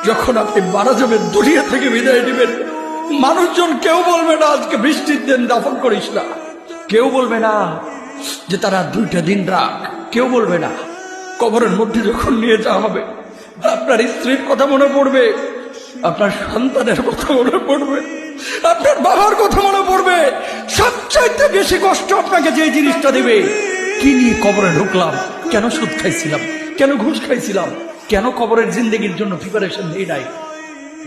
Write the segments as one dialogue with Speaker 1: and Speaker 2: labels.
Speaker 1: যখন আপনি মারা যাবেন, দুনিয়া থেকে বিদায় নেবেন, মানুষজন কেউ বলবে না আজকে বৃষ্টির দিন দাফন করিস না, কেউ বলবে না যে তারা 2টা দিন রাখ, কেউ বলবে না। কবরের মধ্যে যখন নিয়ে যাওয়া হবে, আপনার স্ত্রীর কথা মনে পড়বে, আপনার সন্তানের কথা মনে পড়বে, আপনার বাবার কথা মনে পড়বে। সবচাইতে বেশি কষ্ট আপনাকে যে জিনিসটা দিবে, কি নিয়ে কবরে ঢুকলাম, কেন সুদ খাইছিলাম, কেন ঘুষ খাইছিলাম, কেন কবরের জিন্দেগির জন্য প্রিপারেশন নেই নাই।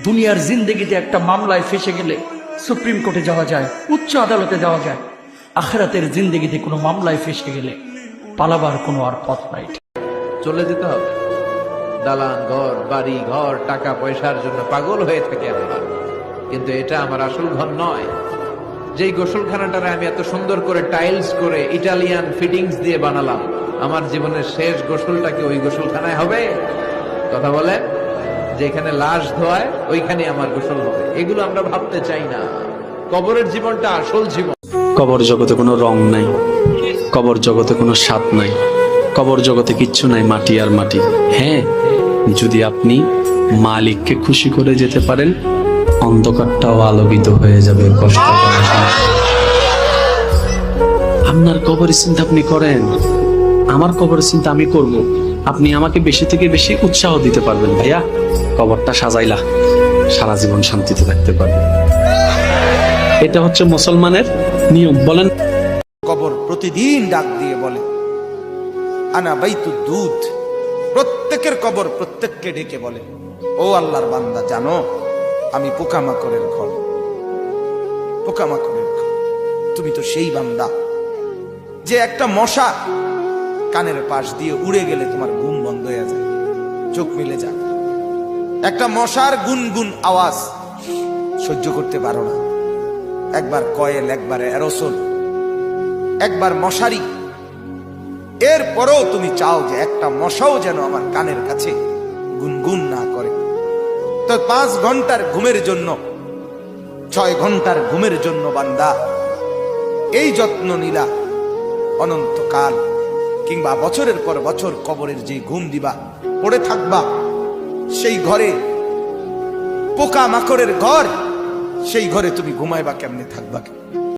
Speaker 1: দুনিয়ার জিন্দেগিতে একটা মামলায় ফেসে গেলে সুপ্রিম কোর্টে যাওয়া যায়, উচ্চ আদালতে যাওয়া যায়। আখিরাতের জিন্দেগিতে কোনো মামলায় ফেসে গেলে পালাবার কোনো আর পথ নাই।
Speaker 2: চলে যেতে হবে। দালান ঘর, বাড়ি ঘর, টাকা পয়সার জন্য পাগল হয়ে থাকে আমরা, কিন্তু এটা আমার আসল ঘর নয়। যেই গোসলখানাটারে আমি এত সুন্দর করে টাইলস করে ইটালিয়ান ফিটিংস দিয়ে বানালাম, আমার জীবনের শেষ গোসলটা কি ওই গোসলখানায় হবে? কথা বলে, যেখানে লাশ ধোয়ায় ওইখানে আমার গোসল হবে। এগুলো আমরা ভাবতে চাই না। কবরের জীবনটা আসল জীবন।
Speaker 3: কবর জগতে কোনো রং নাই, কবর জগতে কোনো স্বাদ নাই, কবর জগতে কিচ্ছু নাই, মাটি আর মাটি। হ্যাঁ, যদি আপনি মালিককে খুশি করে যেতে পারেন, অন্ধকারটাও আলোকিত হয়ে যাবে। কষ্ট করার সময় আপনার কবরের চিন্তা আপনি করেন, আমার কবরের চিন্তা আমি করব। আপনি আমাকে বেশি থেকে বেশি উৎসাহ দিতে পারবেন, ভাইয়া কবরটা সাজাইলা, সারা জীবন শান্তিতে থাকতে পারবে। এটা হচ্ছে মুসলমানের নিয়ম। বলেন,
Speaker 4: কবর প্রতিদিন ডাক দিয়ে বলে আনা বাইতুদ দুধ। প্রত্যেকের কবর প্রত্যেককে ডেকে বলে, ও আল্লাহর বান্দা, জানো আমি পোকামাকড়ের ঘর, পোকামাকড়ের ঘর। তুমি তো সেই বান্দা যে একটা মশা কানের পাশ দিয়ে উড়ে গেলে তোমার ঘুম বন্ধ হয়ে যায়, চোখ মিলে যায়। একটা মশার গুনগুন আওয়াজ সহ্য করতে পারো না। একবার কয়েল, একবার অ্যারোসোল, একবার মশারি, এরপরেও তুমি চাও যে একটা মশাও যেন আমার কানের কাছে গুনগুন না করে। তো 5 ঘন্টার ঘুমের জন্য, 6 ঘন্টার ঘুমের জন্য বান্দা এই যত্ন নিলা, অনন্তকাল কিংবা বছরের পর বছর কবরের যে ঘুম দিবা, পড়ে থাকবা সেই ঘরে, পোকা মাকড়ের ঘর, সেই ঘরে তুমি ঘুমাইবা কেমনে, থাকবা কেমনে?